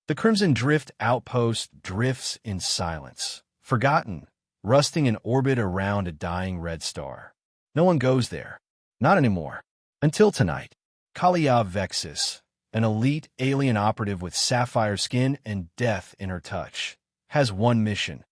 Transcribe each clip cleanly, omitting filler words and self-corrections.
The Crimson Drift Outpost drifts in silence, forgotten, rusting in orbit around a dying red star. No one goes there. Not anymore. Until tonight. Kalia Vexis, an elite alien operative with sapphire skin and death in her touch, has one mission: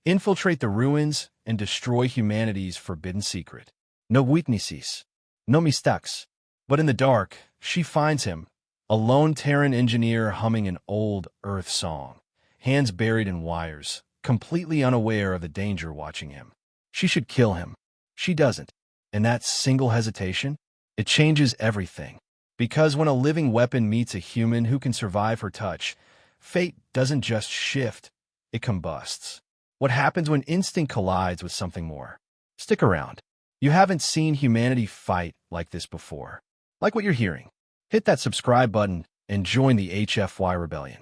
infiltrate the ruins and destroy humanity's forbidden secret. No witnesses, no mistakes. But in the dark, she finds him, a lone Terran engineer humming an old Earth song, hands buried in wires, completely unaware of the danger watching him. She should kill him. She doesn't. And that single hesitation, it changes everything. Because when a living weapon meets a human who can survive her touch, fate doesn't just shift, it combusts. What happens when instinct collides with something more? Stick around. You haven't seen humanity fight like this before. Like what you're hearing. Hit that subscribe button and join the HFY rebellion.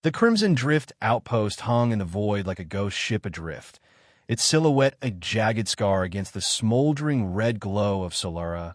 The Crimson Drift Outpost hung in the void like a ghost ship adrift, its silhouette a jagged scar against the smoldering red glow of Solara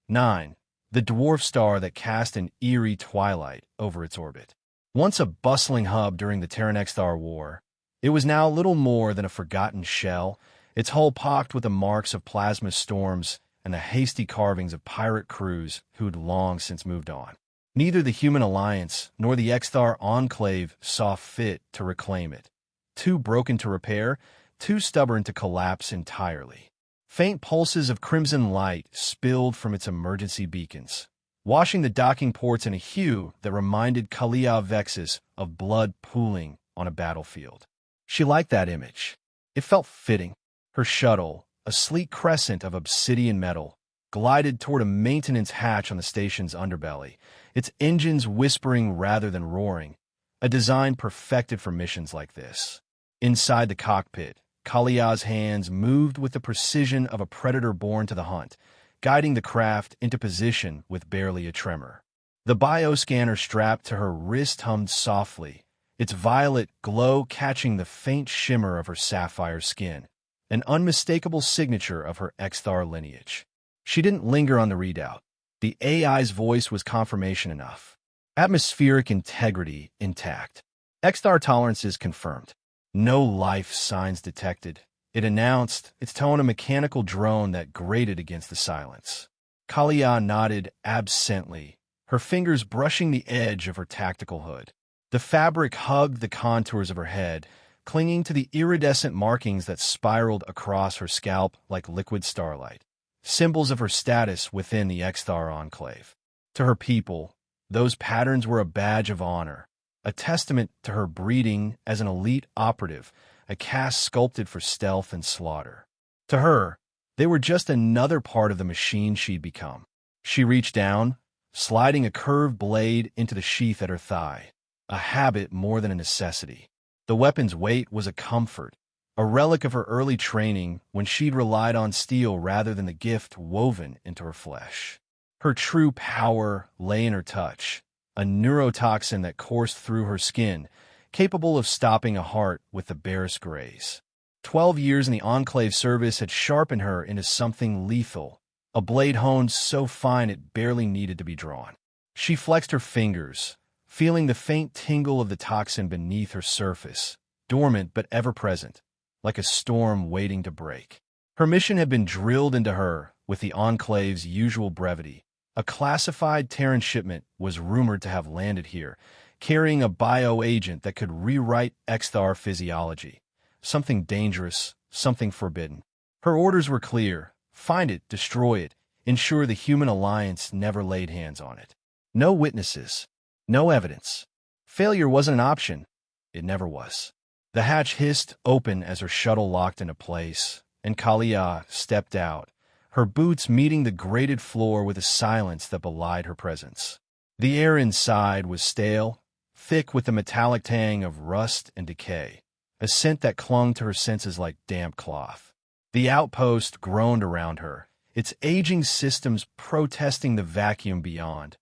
9, the dwarf star that cast an eerie twilight over its orbit. Once a bustling hub during the Terran-Extar War, it was now little more than a forgotten shell, its hull pocked with the marks of plasma storms and the hasty carvings of pirate crews who'd long since moved on. Neither the Human Alliance nor the Extar Enclave saw fit to reclaim it. Too broken to repair, too stubborn to collapse entirely. Faint pulses of crimson light spilled from its emergency beacons, washing the docking ports in a hue that reminded Kalia Vexis of blood pooling on a battlefield. She liked that image. It felt fitting. Her shuttle, a sleek crescent of obsidian metal, glided toward a maintenance hatch on the station's underbelly, its engines whispering rather than roaring, a design perfected for missions like this. Inside the cockpit, Kalia's hands moved with the precision of a predator born to the hunt, guiding the craft into position with barely a tremor. The bioscanner strapped to her wrist hummed softly, its violet glow catching the faint shimmer of her sapphire skin, an unmistakable signature of her Extar lineage. She didn't linger on the readout. The AI's voice was confirmation enough. Atmospheric integrity intact. Extar tolerances confirmed. No life signs detected, it announced, its tone a mechanical drone that grated against the silence. Kalia nodded absently, her fingers brushing the edge of her tactical hood. The fabric hugged the contours of her head, clinging to the iridescent markings that spiraled across her scalp like liquid starlight, symbols of her status within the Extar Enclave. To her people, those patterns were a badge of honor, a testament to her breeding as an elite operative, a caste sculpted for stealth and slaughter. To her, they were just another part of the machine she'd become. She reached down, sliding a curved blade into the sheath at her thigh, a habit more than a necessity. The weapon's weight was a comfort, a relic of her early training when she'd relied on steel rather than the gift woven into her flesh. Her true power lay in her touch, a neurotoxin that coursed through her skin, capable of stopping a heart with the barest graze. 12 years in the Enclave service had sharpened her into something lethal, a blade honed so fine it barely needed to be drawn. She flexed her fingers, feeling the faint tingle of the toxin beneath her surface, dormant but ever-present, like a storm waiting to break. Her mission had been drilled into her with the Enclave's usual brevity. A classified Terran shipment was rumored to have landed here, carrying a bioagent that could rewrite Extar physiology. Something dangerous, something forbidden. Her orders were clear: find it, destroy it, ensure the Human Alliance never laid hands on it. No witnesses, no evidence. Failure wasn't an option. It never was. The hatch hissed open as her shuttle locked into place, and Kalia stepped out, her boots meeting the grated floor with a silence that belied her presence. The air inside was stale, thick with the metallic tang of rust and decay, a scent that clung to her senses like damp cloth. The outpost groaned around her, its aging systems protesting the vacuum beyond,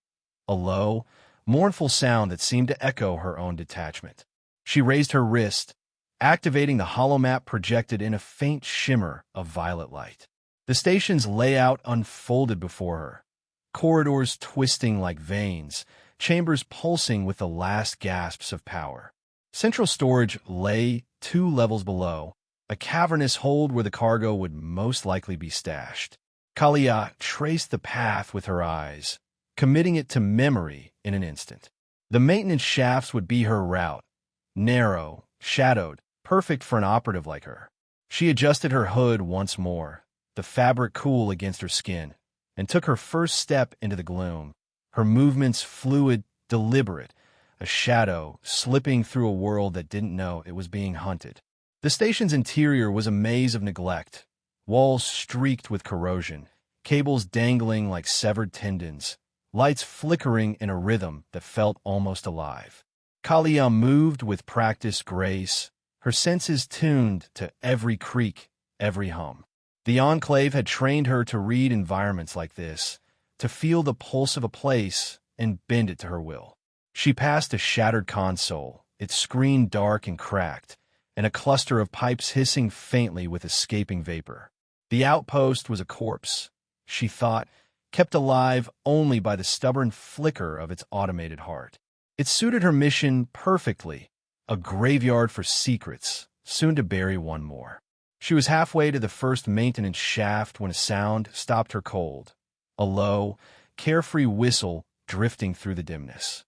a low, mournful sound that seemed to echo her own detachment. She raised her wrist, activating the holomap projected in a faint shimmer of violet light. The station's layout unfolded before her, corridors twisting like veins, chambers pulsing with the last gasps of power. Central storage lay 2 levels below, a cavernous hold where the cargo would most likely be stashed. Kalia traced the path with her eyes, committing it to memory in an instant. The maintenance shafts would be her route, narrow, shadowed, perfect for an operative like her. She adjusted her hood once more, the fabric cool against her skin, and took her first step into the gloom, her movements fluid, deliberate, a shadow slipping through a world that didn't know it was being hunted. The station's interior was a maze of neglect, walls streaked with corrosion, cables dangling like severed tendons, lights flickering in a rhythm that felt almost alive. Kalia moved with practiced grace, her senses tuned to every creak, every hum. The Enclave had trained her to read environments like this, to feel the pulse of a place and bend it to her will. She passed a shattered console, its screen dark and cracked, and a cluster of pipes hissing faintly with escaping vapor. The outpost was a corpse, she thought, kept alive only by the stubborn flicker of its automated heart. It suited her mission perfectly, a graveyard for secrets, soon to bury one more. She was halfway to the first maintenance shaft when a sound stopped her cold, a low, carefree whistle drifting through the dimness.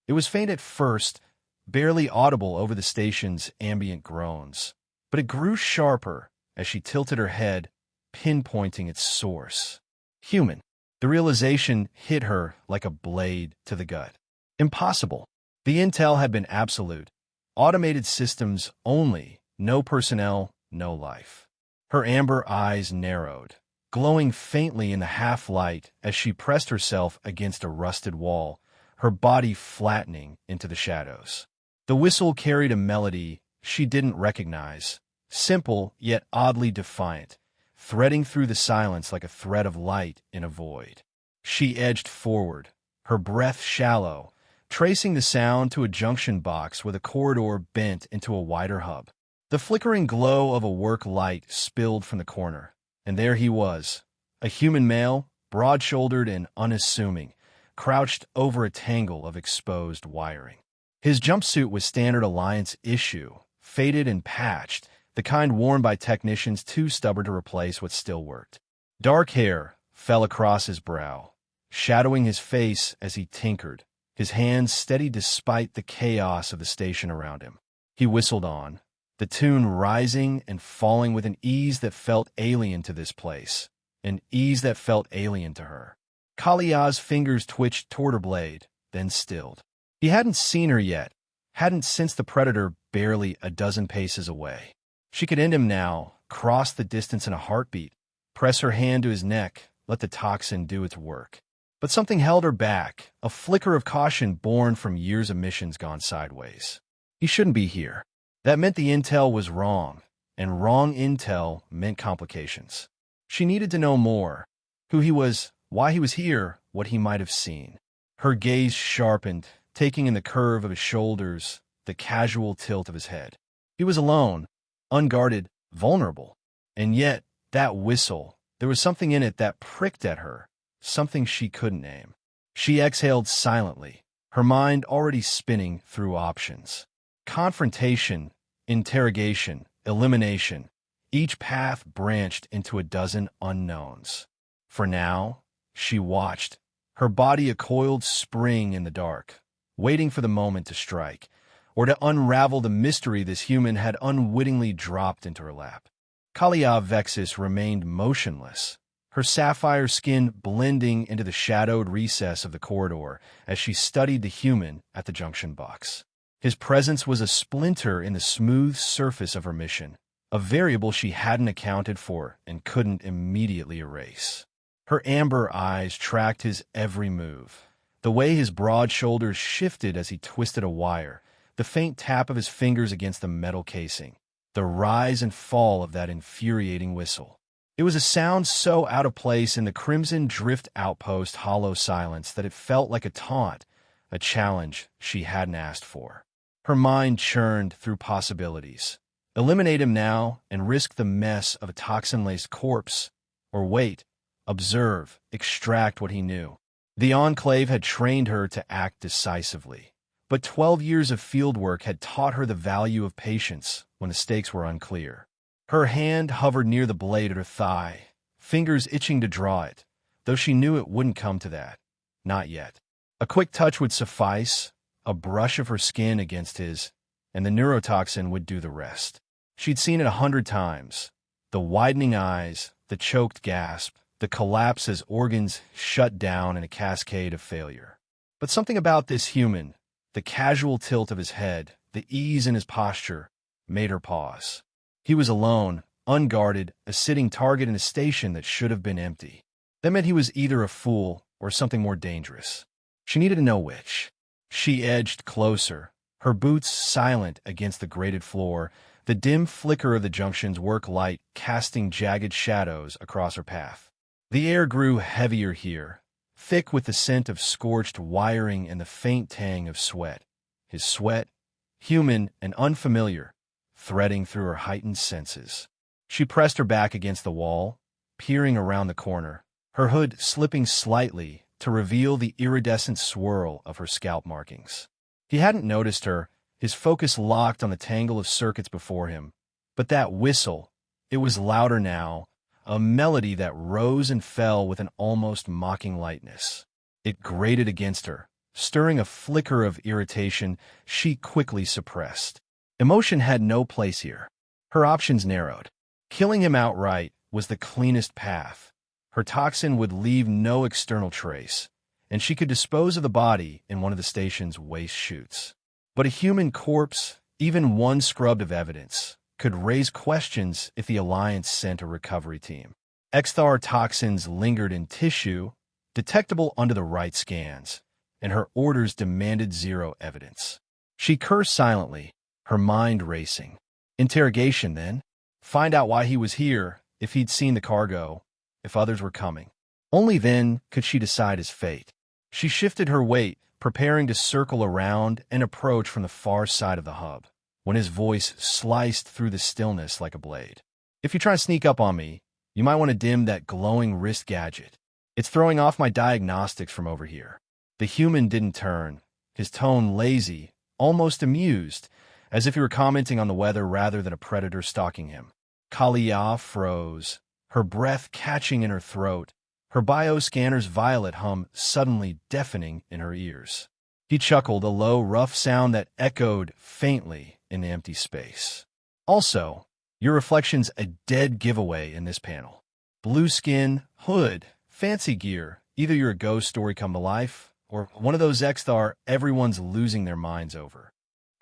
It was faint at first, barely audible over the station's ambient groans, but it grew sharper as she tilted her head, pinpointing its source. Human. The realization hit her like a blade to the gut. Impossible. The intel had been absolute. Automated systems only, no personnel, no life. Her amber eyes narrowed, glowing faintly in the half-light as she pressed herself against a rusted wall, her body flattening into the shadows. The whistle carried a melody she didn't recognize, simple yet oddly defiant, threading through the silence like a thread of light in a void. She edged forward, her breath shallow, tracing the sound to a junction box where the corridor bent into a wider hub. The flickering glow of a work light spilled from the corner, and there he was, a human male, broad-shouldered and unassuming, crouched over a tangle of exposed wiring. His jumpsuit was standard Alliance issue, faded and patched, the kind worn by technicians too stubborn to replace what still worked. Dark hair fell across his brow, shadowing his face as he tinkered, his hands steady despite the chaos of the station around him. He whistled on, the tune rising and falling with an ease that felt alien to this place, an ease that felt alien to her. Kalia's fingers twitched toward her blade, then stilled. He hadn't seen her yet, hadn't sensed the predator barely a dozen paces away. She could end him now, cross the distance in a heartbeat, press her hand to his neck, let the toxin do its work. But something held her back, a flicker of caution born from years of missions gone sideways. He shouldn't be here. That meant the intel was wrong, and wrong intel meant complications. She needed to know more, who he was, why he was here, what he might have seen. Her gaze sharpened, taking in the curve of his shoulders, the casual tilt of his head. He was alone, unguarded, vulnerable. And yet, that whistle, there was something in it that pricked at her, something she couldn't name. She exhaled silently, her mind already spinning through options. Confrontation, interrogation, elimination. Each path branched into a dozen unknowns. For now, she watched, her body a coiled spring in the dark, waiting for the moment to strike, or to unravel the mystery this human had unwittingly dropped into her lap. Kalia Vexis remained motionless, her sapphire skin blending into the shadowed recess of the corridor as she studied the human at the junction box. His presence was a splinter in the smooth surface of her mission, a variable she hadn't accounted for and couldn't immediately erase. Her amber eyes tracked his every move, the way his broad shoulders shifted as he twisted a wire, the faint tap of his fingers against the metal casing, the rise and fall of that infuriating whistle. It was a sound so out of place in the Crimson Drift Outpost hollow silence that it felt like a taunt, a challenge she hadn't asked for. Her mind churned through possibilities. Eliminate him now and risk the mess of a toxin-laced corpse, or wait, observe, extract what he knew. The Enclave had trained her to act decisively, but 12 years of fieldwork had taught her the value of patience when the stakes were unclear. Her hand hovered near the blade at her thigh, fingers itching to draw it, though she knew it wouldn't come to that. Not yet. A quick touch would suffice, a brush of her skin against his, and the neurotoxin would do the rest. She'd seen it 100 times. The widening eyes, the choked gasp, the collapse as organs shut down in a cascade of failure. But something about this human, the casual tilt of his head, the ease in his posture, made her pause. He was alone, unguarded, a sitting target in a station that should have been empty. That meant he was either a fool or something more dangerous. She needed to know which. She edged closer, her boots silent against the grated floor, the dim flicker of the junction's work light casting jagged shadows across her path. The air grew heavier here, thick with the scent of scorched wiring and the faint tang of sweat. His sweat, human and unfamiliar, threading through her heightened senses. She pressed her back against the wall, peering around the corner, her hood slipping slightly to reveal the iridescent swirl of her scalp markings. He hadn't noticed her, his focus locked on the tangle of circuits before him. But that whistle, it was louder now, a melody that rose and fell with an almost mocking lightness. It grated against her, stirring a flicker of irritation she quickly suppressed. Emotion had no place here. Her options narrowed. Killing him outright was the cleanest path. Her toxin would leave no external trace, and she could dispose of the body in one of the station's waste chutes. But a human corpse, even one scrubbed of evidence, could raise questions if the Alliance sent a recovery team. Exthar toxins lingered in tissue, detectable under the right scans, and her orders demanded zero evidence. She cursed silently, her mind racing. Interrogation, then. Find out why he was here, if he'd seen the cargo, if others were coming. Only then could she decide his fate. She shifted her weight, preparing to circle around and approach from the far side of the hub, when his voice sliced through the stillness like a blade. If you try to sneak up on me, you might want to dim that glowing wrist gadget. It's throwing off my diagnostics from over here. The human didn't turn, his tone lazy, almost amused, as if he were commenting on the weather rather than a predator stalking him. Kalia froze, her breath catching in her throat, her bioscanner's violet hum suddenly deafening in her ears. He chuckled, a low, rough sound that echoed faintly in the empty space. Also, your reflection's a dead giveaway in this panel. Blue skin, hood, fancy gear. Either you're a ghost story come to life, or one of those Exthar everyone's losing their minds over.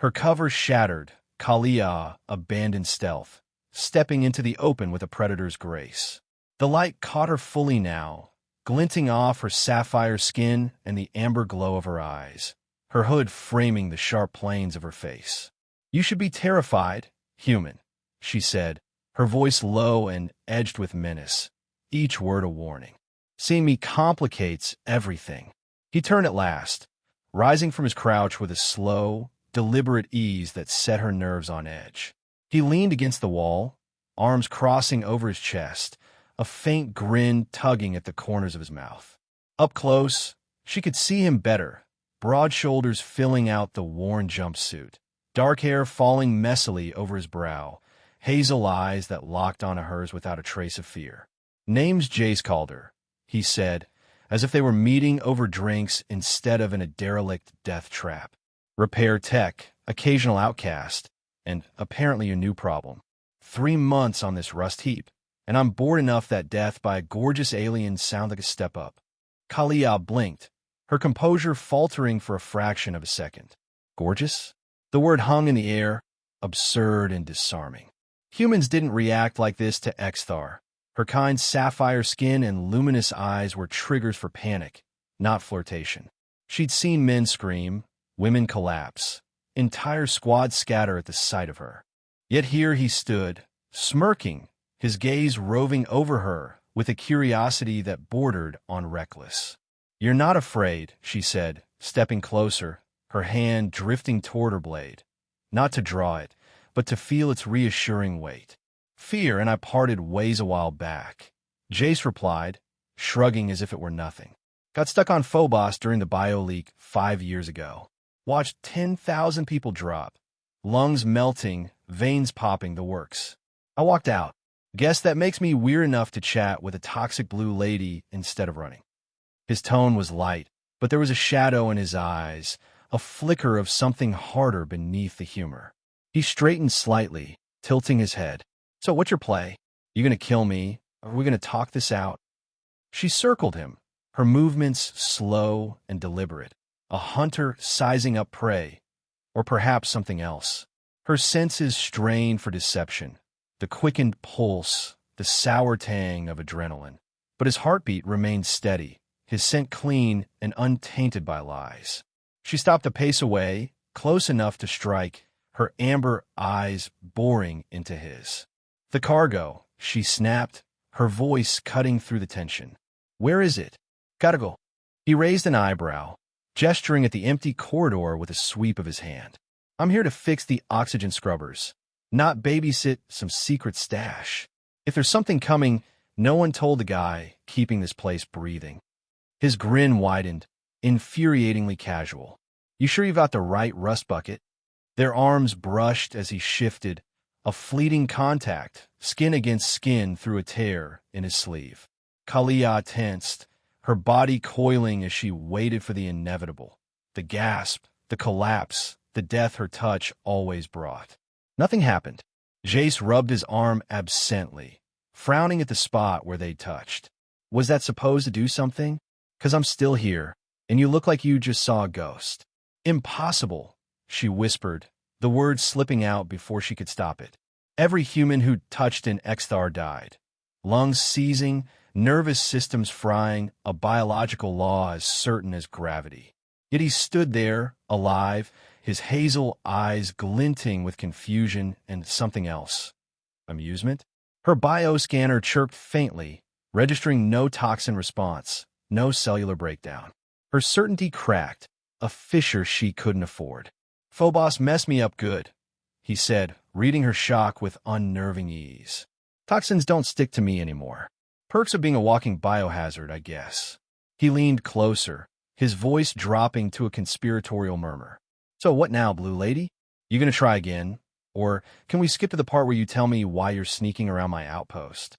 Her cover shattered, Kalia abandoned stealth, stepping into the open with a predator's grace. The light caught her fully now, glinting off her sapphire skin and the amber glow of her eyes, her hood framing the sharp planes of her face. You should be terrified, human, she said, her voice low and edged with menace, each word a warning. Seeing me complicates everything. He turned at last, rising from his crouch with a slow, deliberate ease that set her nerves on edge. He leaned against the wall, arms crossing over his chest, a faint grin tugging at the corners of his mouth. Up close, she could see him better, broad shoulders filling out the worn jumpsuit, dark hair falling messily over his brow, hazel eyes that locked onto hers without a trace of fear. Name's Jace Calder, he said, as if they were meeting over drinks instead of in a derelict death trap. Repair tech, occasional outcast, and apparently a new problem. 3 months on this rust heap, and I'm bored enough that death by a gorgeous alien sounds like a step up. Kalia blinked, her composure faltering for a fraction of a second. Gorgeous? The word hung in the air, absurd and disarming. Humans didn't react like this to Exthar. Her kind sapphire skin and luminous eyes were triggers for panic, not flirtation. She'd seen men scream, women collapse, entire squads scatter at the sight of her. Yet here he stood, smirking, his gaze roving over her with a curiosity that bordered on reckless. You're not afraid, she said, stepping closer, her hand drifting toward her blade. Not to draw it, but to feel its reassuring weight. Fear and I parted ways a while back, Jace replied, shrugging as if it were nothing. Got stuck on Phobos during the bio leak 5 years ago. Watched 10,000 people drop. Lungs melting, veins popping, the works. I walked out. Guess that makes me weird enough to chat with a toxic blue lady instead of running. His tone was light, but there was a shadow in his eyes, a flicker of something harder beneath the humor. He straightened slightly, tilting his head. So what's your play? You gonna kill me? Are we gonna talk this out? She circled him, her movements slow and deliberate. A hunter sizing up prey, or perhaps something else. Her senses strained for deception, the quickened pulse, the sour tang of adrenaline. But his heartbeat remained steady, his scent clean and untainted by lies. She stopped a pace away, close enough to strike, her amber eyes boring into his. The cargo, she snapped, her voice cutting through the tension. Where is it? Gotta go. He raised an eyebrow, gesturing at the empty corridor with a sweep of his hand. I'm here to fix the oxygen scrubbers, not babysit some secret stash. If there's something coming, no one told the guy keeping this place breathing. His grin widened, infuriatingly casual. You sure you've got the right rust bucket? Their arms brushed as he shifted, a fleeting contact, skin against skin through a tear in his sleeve. Kalia tensed, her body coiling as she waited for the inevitable. The gasp, the collapse, the death her touch always brought. Nothing happened. Jace rubbed his arm absently, frowning at the spot where they'd touched. Was that supposed to do something? 'Cause I'm still here, and you look like you just saw a ghost. Impossible, she whispered, the words slipping out before she could stop it. Every human who touched an Exthar died. Lungs seizing, nervous systems frying, a biological law as certain as gravity. Yet he stood there, alive, his hazel eyes glinting with confusion and something else. Amusement? Her bioscanner chirped faintly, registering no toxin response, no cellular breakdown. Her certainty cracked, a fissure she couldn't afford. Phobos messed me up good, he said, reading her shock with unnerving ease. Toxins don't stick to me anymore. Perks of being a walking biohazard, I guess. He leaned closer, his voice dropping to a conspiratorial murmur. So what now, blue lady? You gonna try again? Or can we skip to the part where you tell me why you're sneaking around my outpost?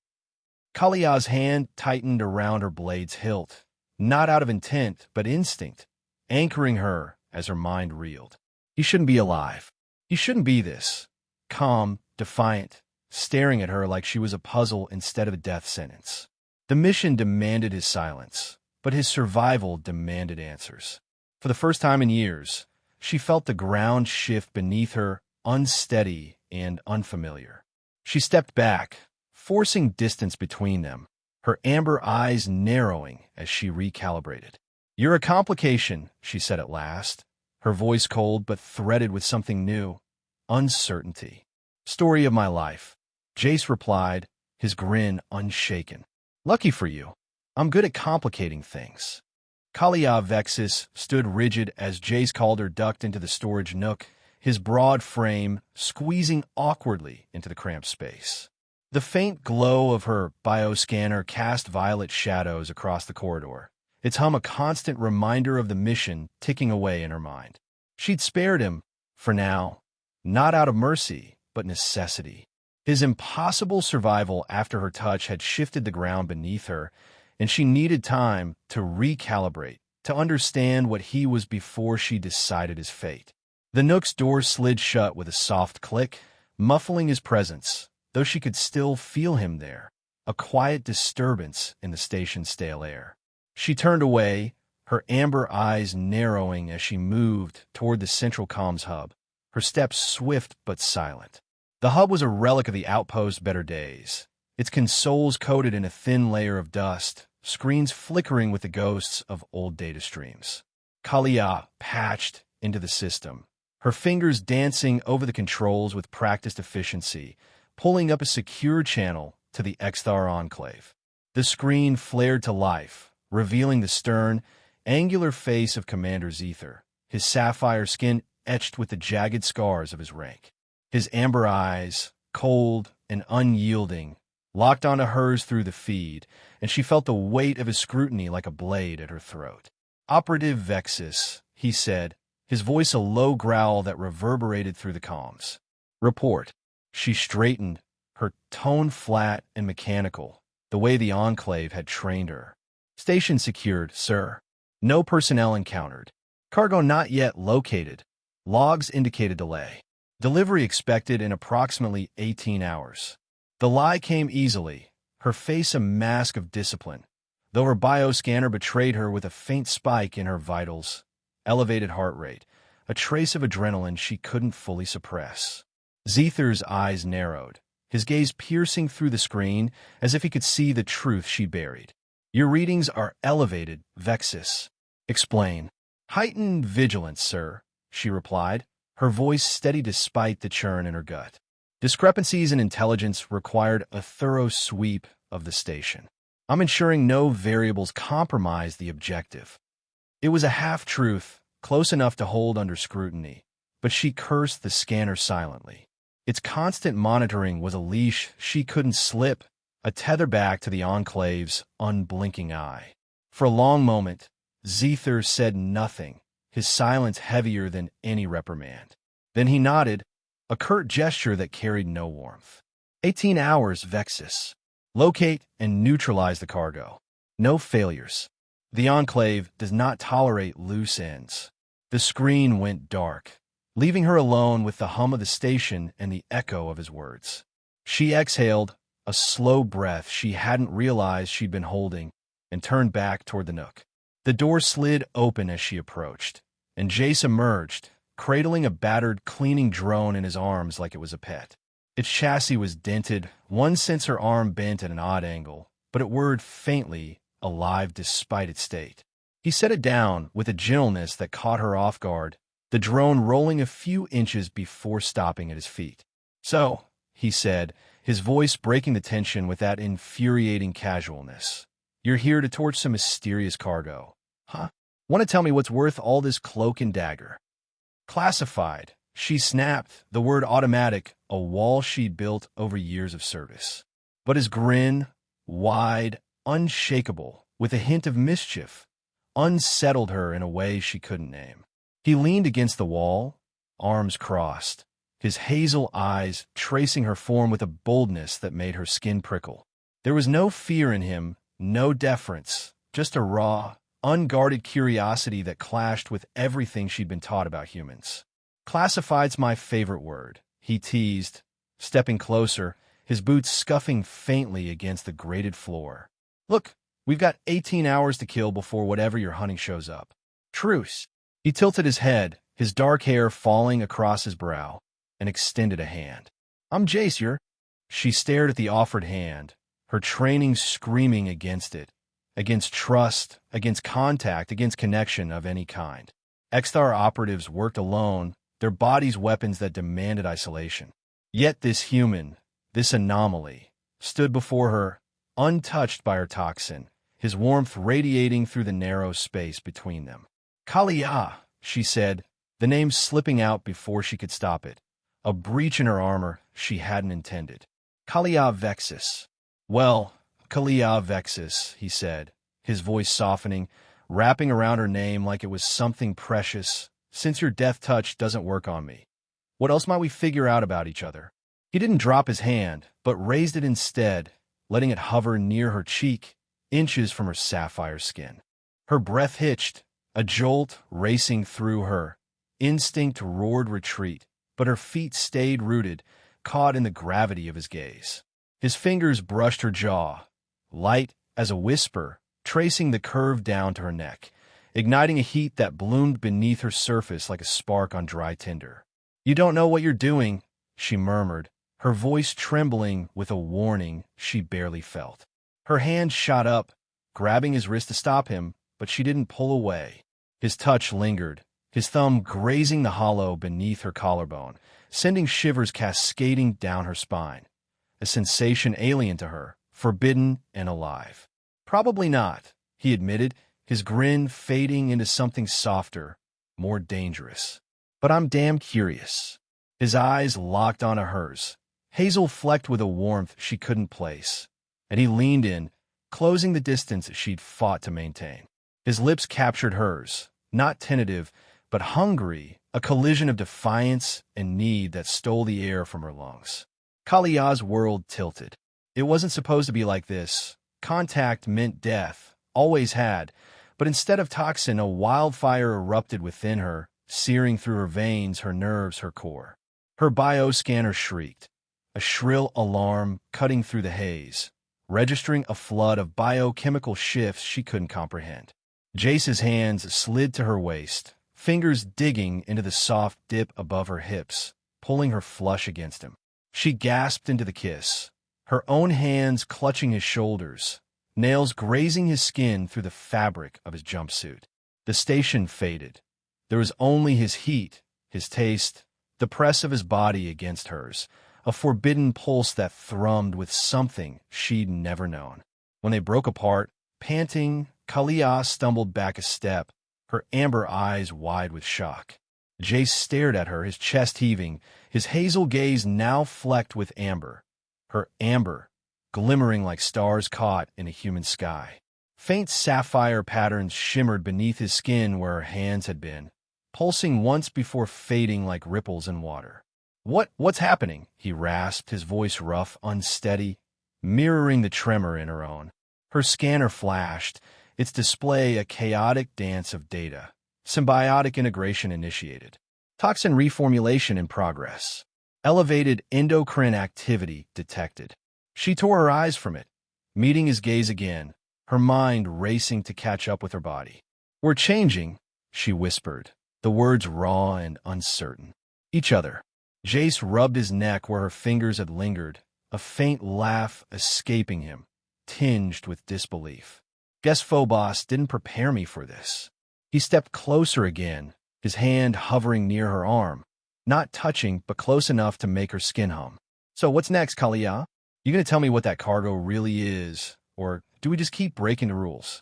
Kalia's hand tightened around her blade's hilt, not out of intent, but instinct, anchoring her as her mind reeled. He shouldn't be alive. He shouldn't be this. Calm, defiant, staring at her like she was a puzzle instead of a death sentence. The mission demanded his silence, but his survival demanded answers. For the first time in years, she felt the ground shift beneath her, unsteady and unfamiliar. She stepped back, forcing distance between them, her amber eyes narrowing as she recalibrated. You're a complication, she said at last, her voice cold but threaded with something new. Uncertainty. Story of my life. Jace replied, his grin unshaken. Lucky for you. I'm good at complicating things. Kalia Vexis stood rigid as Jace Calder ducked into the storage nook, his broad frame squeezing awkwardly into the cramped space. The faint glow of her bioscanner cast violet shadows across the corridor, its hum a constant reminder of the mission ticking away in her mind. She'd spared him, for now, not out of mercy, but necessity. His impossible survival after her touch had shifted the ground beneath her, and she needed time to recalibrate, to understand what he was before she decided his fate. The Nook's door slid shut with a soft click, muffling his presence, though she could still feel him there, a quiet disturbance in the station's stale air. She turned away, her amber eyes narrowing as she moved toward the central comms hub, her steps swift but silent. The hub was a relic of the outpost's better days, its consoles coated in a thin layer of dust, screens flickering with the ghosts of old data streams. Kalia patched into the system, her fingers dancing over the controls with practiced efficiency, pulling up a secure channel to the Exthar Enclave. The screen flared to life, revealing the stern, angular face of Commander Zether, his sapphire skin etched with the jagged scars of his rank. His amber eyes, cold and unyielding, locked onto hers through the feed, and she felt the weight of his scrutiny like a blade at her throat. "Operative Vexis," he said, his voice a low growl that reverberated through the comms. "Report." She straightened, her tone flat and mechanical, the way the Enclave had trained her. "Station secured, sir. No personnel encountered. Cargo not yet located. Logs indicate a delay. Delivery expected in approximately 18 hours. The lie came easily, her face a mask of discipline, though her bioscanner betrayed her with a faint spike in her vitals, elevated heart rate, a trace of adrenaline she couldn't fully suppress. Zether's eyes narrowed, his gaze piercing through the screen as if he could see the truth she buried. "Your readings are elevated, Vexis." "Explain." "Heightened vigilance, sir," she replied, her voice steady despite the churn in her gut. Discrepancies in intelligence required a thorough sweep of the station. "I'm ensuring no variables compromise the objective." It was a half-truth, close enough to hold under scrutiny, but she cursed the scanner silently. Its constant monitoring was a leash she couldn't slip, a tether back to the Enclave's unblinking eye. For a long moment, Zether said nothing, his silence heavier than any reprimand. Then he nodded, a curt gesture that carried no warmth. 18 hours, Vexis. Locate and neutralize the cargo. No failures. The Enclave does not tolerate loose ends." The screen went dark, leaving her alone with the hum of the station and the echo of his words. She exhaled, a slow breath she hadn't realized she'd been holding, and turned back toward the Nook. The door slid open as she approached, and Jace emerged, cradling a battered cleaning drone in his arms like it was a pet. Its chassis was dented, one sensor arm bent at an odd angle, but it whirred faintly, alive despite its state. He set it down with a gentleness that caught her off guard, the drone rolling a few inches before stopping at his feet. "So," he said, his voice breaking the tension with that infuriating casualness, "you're here to torch some mysterious cargo, huh? Want to tell me what's worth all this cloak and dagger?" "Classified," she snapped, the word automatic, a wall she'd built over years of service. But his grin, wide, unshakable, with a hint of mischief, unsettled her in a way she couldn't name. He leaned against the wall, arms crossed, his hazel eyes tracing her form with a boldness that made her skin prickle. There was no fear in him, no deference, just a raw, unguarded curiosity that clashed with everything she'd been taught about humans. "Classified's my favorite word," he teased, stepping closer, his boots scuffing faintly against the grated floor. "Look, we've got 18 hours to kill before whatever you're hunting shows up. Truce." He tilted his head, his dark hair falling across his brow, and extended a hand. "I'm Jace, you're—" She stared at the offered hand, her training screaming against it, against trust, against contact, against connection of any kind. Exthar operatives worked alone, their bodies weapons that demanded isolation. Yet this human, this anomaly, stood before her, untouched by her toxin, his warmth radiating through the narrow space between them. "Kalia," she said, the name slipping out before she could stop it, a breach in her armor she hadn't intended. "Kalia Vexis." "Well, Kalia Vexis," he said, his voice softening, wrapping around her name like it was something precious, "since your death touch doesn't work on me, what else might we figure out about each other?" He didn't drop his hand, but raised it instead, letting it hover near her cheek, inches from her sapphire skin. Her breath hitched, a jolt racing through her. Instinct roared retreat, but her feet stayed rooted, caught in the gravity of his gaze. His fingers brushed her jaw, light as a whisper, tracing the curve down to her neck, igniting a heat that bloomed beneath her surface like a spark on dry tinder. "You don't know what you're doing," she murmured, her voice trembling with a warning she barely felt. Her hand shot up, grabbing his wrist to stop him, but she didn't pull away. His touch lingered, his thumb grazing the hollow beneath her collarbone, sending shivers cascading down her spine, a sensation alien to her, forbidden and alive. "Probably not," he admitted, his grin fading into something softer, more dangerous. "But I'm damn curious." His eyes locked onto hers, hazel flecked with a warmth she couldn't place, and he leaned in, closing the distance she'd fought to maintain. His lips captured hers, not tentative, but hungry, a collision of defiance and need that stole the air from her lungs. Kalia's world tilted. It wasn't supposed to be like this. Contact meant death, always had, but instead of toxin, a wildfire erupted within her, searing through her veins, her nerves, her core. Her bioscanner shrieked, a shrill alarm cutting through the haze, registering a flood of biochemical shifts she couldn't comprehend. Jace's hands slid to her waist, fingers digging into the soft dip above her hips, pulling her flush against him. She gasped into the kiss, her own hands clutching his shoulders, nails grazing his skin through the fabric of his jumpsuit. The station faded. There was only his heat, his taste, the press of his body against hers, a forbidden pulse that thrummed with something she'd never known. When they broke apart, panting, Kalia stumbled back a step, her amber eyes wide with shock. Jace stared at her, his chest heaving, his hazel gaze now flecked with amber. Her amber, glimmering like stars caught in a human sky. Faint sapphire patterns shimmered beneath his skin where her hands had been, pulsing once before fading like ripples in water. What's happening?" he rasped, his voice rough, unsteady, mirroring the tremor in her own. Her scanner flashed, its display a chaotic dance of data. Symbiotic integration initiated. Toxin reformulation in progress. Elevated endocrine activity detected. She tore her eyes from it, meeting his gaze again, her mind racing to catch up with her body. "We're changing," she whispered, the words raw and uncertain. "Each other." Jace rubbed his neck where her fingers had lingered, a faint laugh escaping him, tinged with disbelief. "Guess Phobos didn't prepare me for this." He stepped closer again, his hand hovering near her arm, not touching but close enough to make her skin hum. "So what's next, Kalia? You gonna tell me what that cargo really is, or do we just keep breaking the rules?"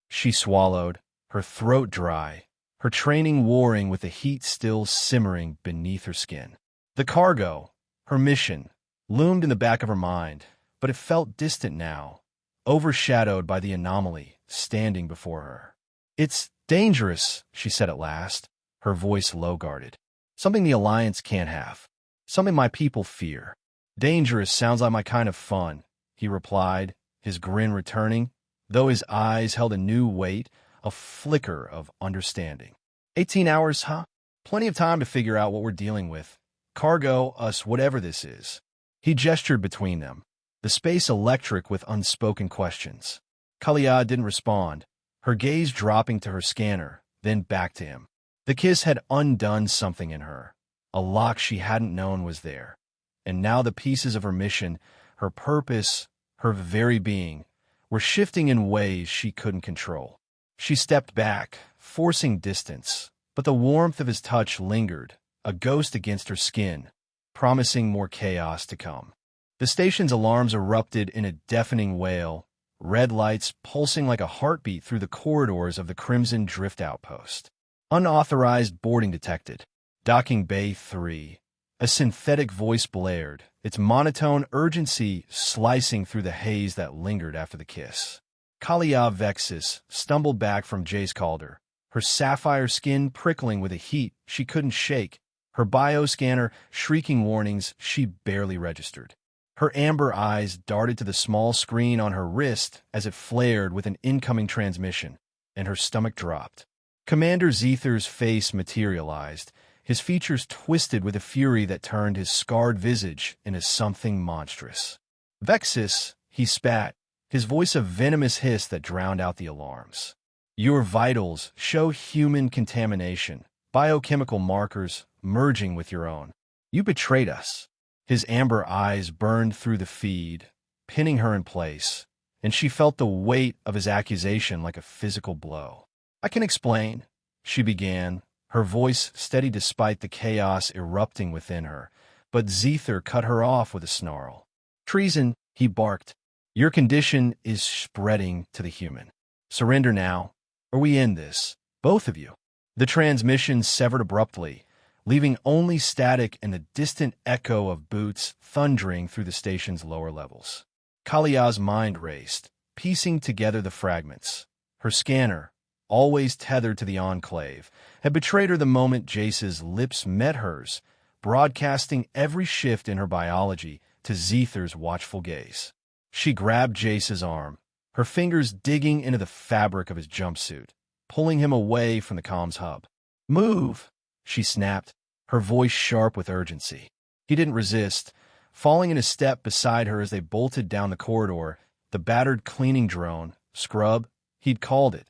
She swallowed, her throat dry, her training warring with the heat still simmering beneath her skin. The cargo, her mission, loomed in the back of her mind, but it felt distant now, overshadowed by the anomaly standing before her. "It's dangerous," she said at last, her voice low-guarded. "Something the Alliance can't have. Something my people fear." "Dangerous sounds like my kind of fun," he replied, his grin returning, though his eyes held a new weight, a flicker of understanding. 18 hours, huh? Plenty of time to figure out what we're dealing with. Cargo, us, whatever this is." He gestured between them, the space electric with unspoken questions. Kalia didn't respond, her gaze dropping to her scanner, then back to him. The kiss had undone something in her, a lock she hadn't known was there. And now the pieces of her mission, her purpose, her very being, were shifting in ways she couldn't control. She stepped back, forcing distance, but the warmth of his touch lingered, a ghost against her skin, promising more chaos to come. The station's alarms erupted in a deafening wail, red lights pulsing like a heartbeat through the corridors of the Crimson Drift Outpost. Unauthorized boarding detected. Docking Bay 3. A synthetic voice blared, its monotone urgency slicing through the haze that lingered after the kiss. Kalia Vexis stumbled back from Jace Calder, her sapphire skin prickling with a heat she couldn't shake, her bioscanner shrieking warnings she barely registered. Her amber eyes darted to the small screen on her wrist as it flared with an incoming transmission, and her stomach dropped. Commander Zether's face materialized, his features twisted with a fury that turned his scarred visage into something monstrous. "Vexis," he spat, his voice a venomous hiss that drowned out the alarms. "Your vitals show human contamination, biochemical markers merging with your own. You betrayed us." His amber eyes burned through the feed, pinning her in place, and she felt the weight of his accusation like a physical blow. "I can explain," she began, her voice steady despite the chaos erupting within her, but Zether cut her off with a snarl. "Treason," he barked. "Your condition is spreading to the human. Surrender now, or we end this, both of you." The transmission severed abruptly, leaving only static and the distant echo of boots thundering through the station's lower levels. Kalia's mind raced, piecing together the fragments. Her scanner, always tethered to the Enclave, had betrayed her the moment Jace's lips met hers, broadcasting every shift in her biology to Zether's watchful gaze. She grabbed Jace's arm, her fingers digging into the fabric of his jumpsuit, pulling him away from the comms hub. "Move!" she snapped, her voice sharp with urgency. He didn't resist, falling in a step beside her as they bolted down the corridor, the battered cleaning drone, Scrub, he'd called it,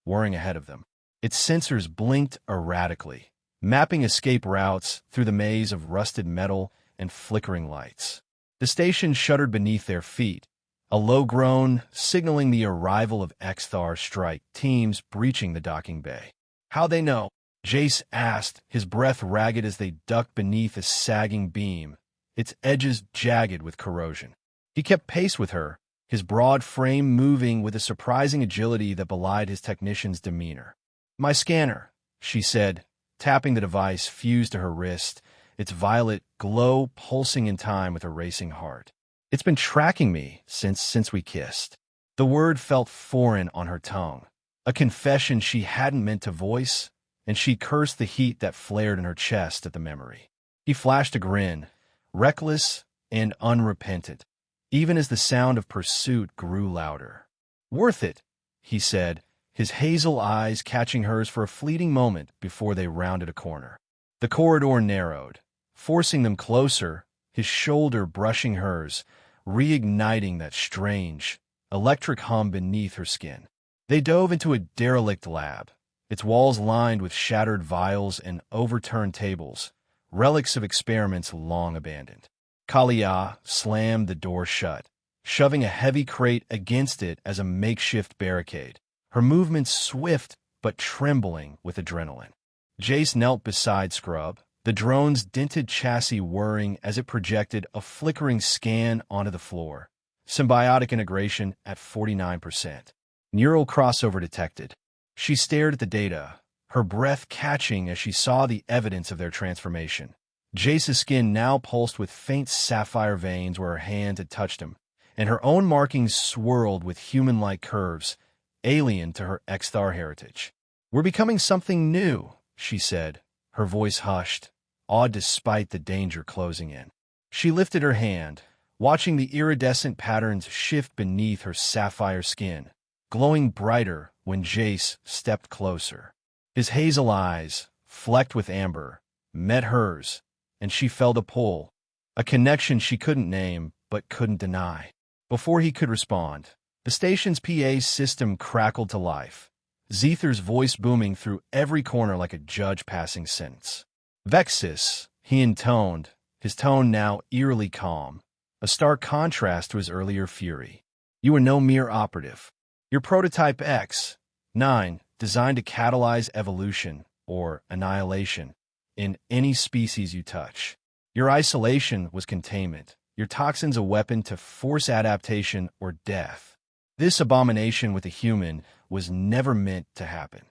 whirring ahead of them. Its sensors blinked erratically, mapping escape routes through the maze of rusted metal and flickering lights. The station shuddered beneath their feet, a low groan signaling the arrival of Xthar strike teams breaching the docking bay. "How they know?" Jace asked, his breath ragged as they ducked beneath a sagging beam, its edges jagged with corrosion. He kept pace with her, his broad frame moving with a surprising agility that belied his technician's demeanor. "My scanner," she said, tapping the device fused to her wrist, its violet glow pulsing in time with her racing heart. "It's been tracking me since we kissed." The word felt foreign on her tongue, a confession she hadn't meant to voice, and she cursed the heat that flared in her chest at the memory. He flashed a grin, reckless and unrepentant, even as the sound of pursuit grew louder. "Worth it," he said, his hazel eyes catching hers for a fleeting moment before they rounded a corner. The corridor narrowed, forcing them closer, his shoulder brushing hers, reigniting that strange, electric hum beneath her skin. They dove into a derelict lab, its walls lined with shattered vials and overturned tables, relics of experiments long abandoned. Kalia slammed the door shut, shoving a heavy crate against it as a makeshift barricade, her movements swift but trembling with adrenaline. Jace knelt beside Scrub, the drone's dented chassis whirring as it projected a flickering scan onto the floor, symbiotic integration at 49%. Neural crossover detected. She stared at the data, her breath catching as she saw the evidence of their transformation. Jace's skin now pulsed with faint sapphire veins where her hand had touched him, and her own markings swirled with human-like curves, alien to her Xthar heritage. "We're becoming something new," she said, her voice hushed, awed despite the danger closing in. She lifted her hand, watching the iridescent patterns shift beneath her sapphire skin, glowing brighter when Jace stepped closer. His hazel eyes, flecked with amber, met hers, and she felt a pull, a connection she couldn't name but couldn't deny. Before he could respond, the station's PA system crackled to life, Zether's voice booming through every corner like a judge passing sentence. "Vexis," he intoned, his tone now eerily calm, a stark contrast to his earlier fury. "You are no mere operative. Your prototype X-9, designed to catalyze evolution, or annihilation, in any species you touch. Your isolation was containment, your toxins a weapon to force adaptation or death. This abomination with a human was never meant to happen."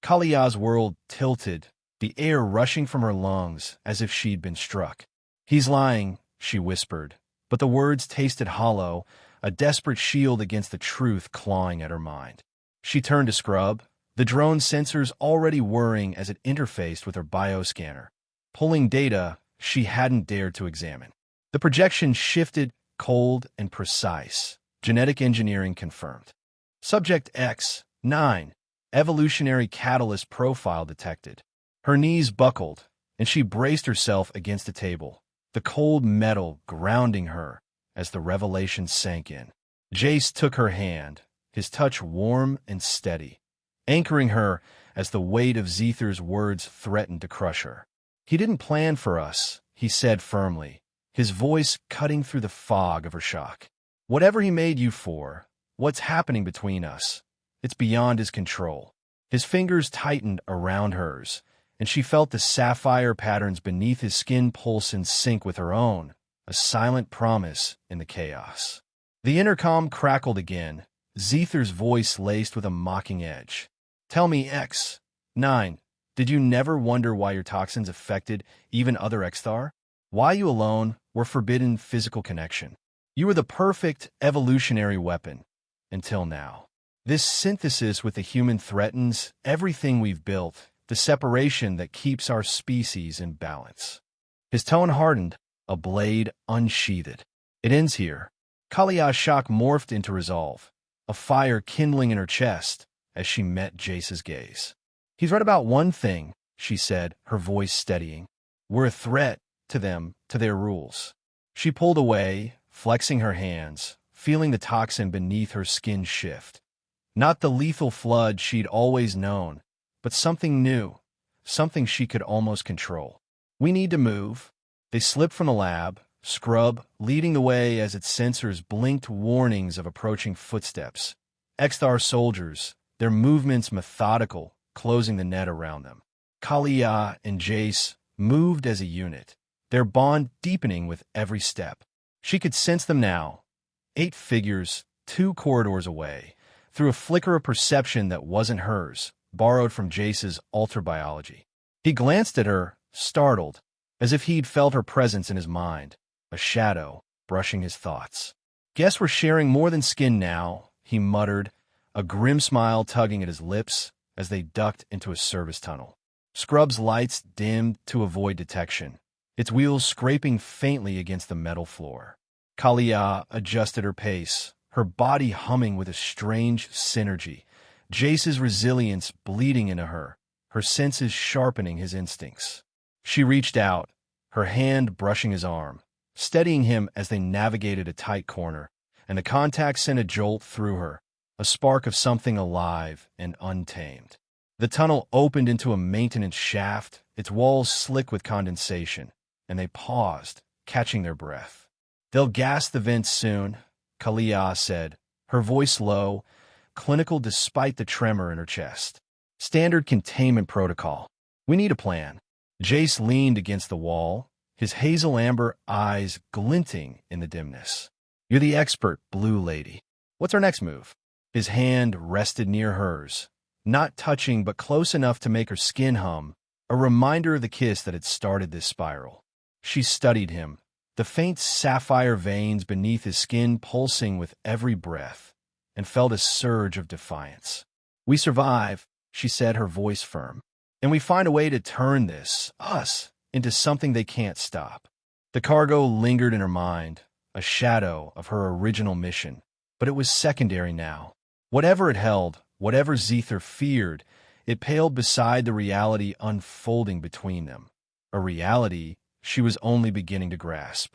Kalia's world tilted, the air rushing from her lungs as if she'd been struck. "He's lying," she whispered, but the words tasted hollow, a desperate shield against the truth clawing at her mind. She turned to Scrub, the drone sensors already whirring as it interfaced with her bioscanner, pulling data she hadn't dared to examine. The projection shifted, cold and precise, genetic engineering confirmed. "Subject X-9, evolutionary catalyst profile detected." Her knees buckled, and she braced herself against the table, the cold metal grounding her as the revelation sank in. Jace took her hand, his touch warm and steady, anchoring her as the weight of Zether's words threatened to crush her. "He didn't plan for us," he said firmly, his voice cutting through the fog of her shock. "Whatever he made you for, what's happening between us, it's beyond his control." His fingers tightened around hers, and she felt the sapphire patterns beneath his skin pulse in sync with her own, a silent promise in the chaos. The intercom crackled again, Zether's voice laced with a mocking edge. "Tell me, X-9, Did you never wonder why your toxins affected even other Xthar? Why you alone were forbidden physical connection? You were the perfect evolutionary weapon, until now. This synthesis with the human threatens everything we've built, the separation that keeps our species in balance. His tone hardened, a blade unsheathed. It ends here. Kalia's shock morphed into resolve, a fire kindling in her chest as she met Jace's gaze. He's right about one thing, she said, her voice steadying. We're a threat to them, to their rules. She pulled away, flexing her hands, feeling the toxin beneath her skin shift. Not the lethal flood she'd always known, but something new, something she could almost control. We need to move. They slipped from the lab, Scrub leading the way as its sensors blinked warnings of approaching footsteps. Xthar soldiers, their movements methodical, closing the net around them. Kalia and Jace moved as a unit, their bond deepening with every step. She could sense them now, 8 figures, 2 corridors away, through a flicker of perception that wasn't hers, borrowed from Jace's alter biology. He glanced at her, startled, as if he'd felt her presence in his mind, a shadow brushing his thoughts. Guess we're sharing more than skin now, he muttered, a grim smile tugging at his lips as they ducked into a service tunnel. Scrub's lights dimmed to avoid detection, its wheels scraping faintly against the metal floor. Kalia adjusted her pace, her body humming with a strange synergy, Jace's resilience bleeding into her, her senses sharpening his instincts. She reached out, her hand brushing his arm, steadying him as they navigated a tight corner, and the contact sent a jolt through her, a spark of something alive and untamed. The tunnel opened into a maintenance shaft, its walls slick with condensation, and they paused, catching their breath. They'll gas the vents soon, Kalia said, her voice low, clinical despite the tremor in her chest. Standard containment protocol. We need a plan. Jace leaned against the wall, his hazel amber eyes glinting in the dimness. You're the expert, Blue Lady. What's our next move? His hand rested near hers, not touching but close enough to make her skin hum, a reminder of the kiss that had started this spiral. She studied him, the faint sapphire veins beneath his skin pulsing with every breath, and felt a surge of defiance. We survive, she said, her voice firm, and we find a way to turn this, us, into something they can't stop. The cargo lingered in her mind, a shadow of her original mission, but it was secondary now. Whatever it held, whatever Zether feared, it paled beside the reality unfolding between them, a reality she was only beginning to grasp.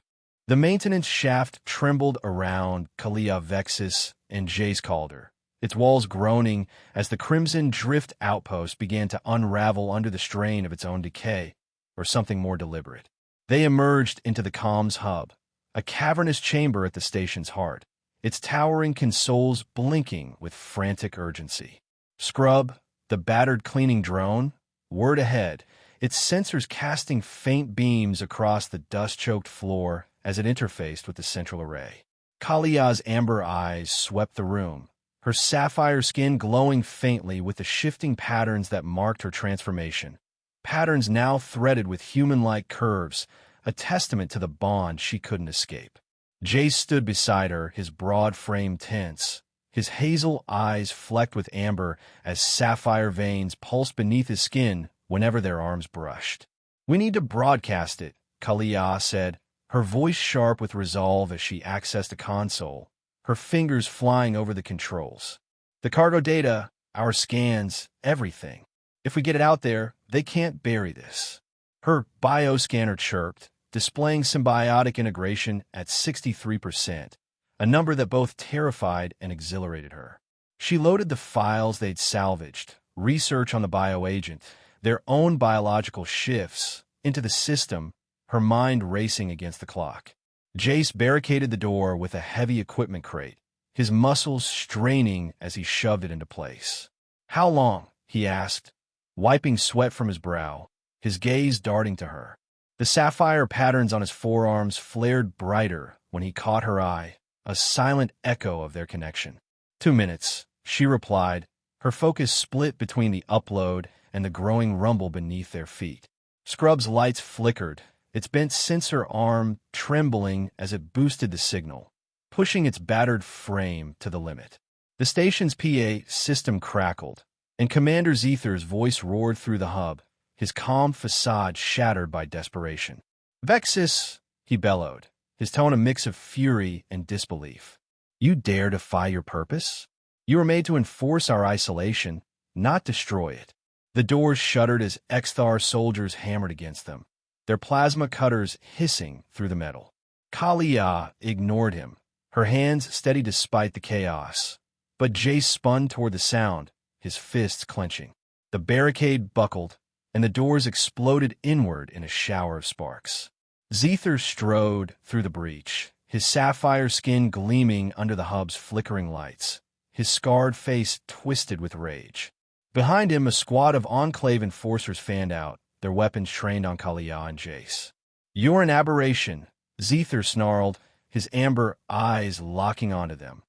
The maintenance shaft trembled around Kalia Vexis and Jace Calder, its walls groaning as the Crimson Drift Outpost began to unravel under the strain of its own decay, or something more deliberate. They emerged into the comms hub, a cavernous chamber at the station's heart, its towering consoles blinking with frantic urgency. Scrub, the battered cleaning drone, whirred ahead, its sensors casting faint beams across the dust-choked floor as it interfaced with the central array. Kalia's amber eyes swept the room, her sapphire skin glowing faintly with the shifting patterns that marked her transformation. Patterns now threaded with human-like curves, a testament to the bond she couldn't escape. Jace stood beside her, his broad frame tense, his hazel eyes flecked with amber as sapphire veins pulsed beneath his skin whenever their arms brushed. We need to broadcast it, Kalia said, her voice sharp with resolve as she accessed a console, her fingers flying over the controls. The cargo data, our scans, everything. If we get it out there, they can't bury this. Her bioscanner chirped, displaying symbiotic integration at 63%, a number that both terrified and exhilarated her. She loaded the files they'd salvaged, research on the bioagent, their own biological shifts, into the system, her mind racing against the clock. Jace barricaded the door with a heavy equipment crate, his muscles straining as he shoved it into place. How long? He asked, wiping sweat from his brow, his gaze darting to her. The sapphire patterns on his forearms flared brighter when he caught her eye, a silent echo of their connection. 2 minutes, she replied, her focus split between the upload and the growing rumble beneath their feet. Scrub's lights flickered, its bent sensor arm trembling as it boosted the signal, pushing its battered frame to the limit. The station's PA system crackled, and Commander Zether's voice roared through the hub, his calm facade shattered by desperation. "Vexis," he bellowed, his tone a mix of fury and disbelief. "You dare defy your purpose? You were made to enforce our isolation, not destroy it." The doors shuddered as Exthar soldiers hammered against them, their plasma cutters hissing through the metal. Kalia ignored him, her hands steady despite the chaos. But Jace spun toward the sound, his fists clenching. The barricade buckled, and the doors exploded inward in a shower of sparks. Zether strode through the breach, his sapphire skin gleaming under the hub's flickering lights, his scarred face twisted with rage. Behind him, a squad of Enclave enforcers fanned out, their weapons trained on Kalia and Jace. "You're an aberration," Zether snarled, his amber eyes locking onto them,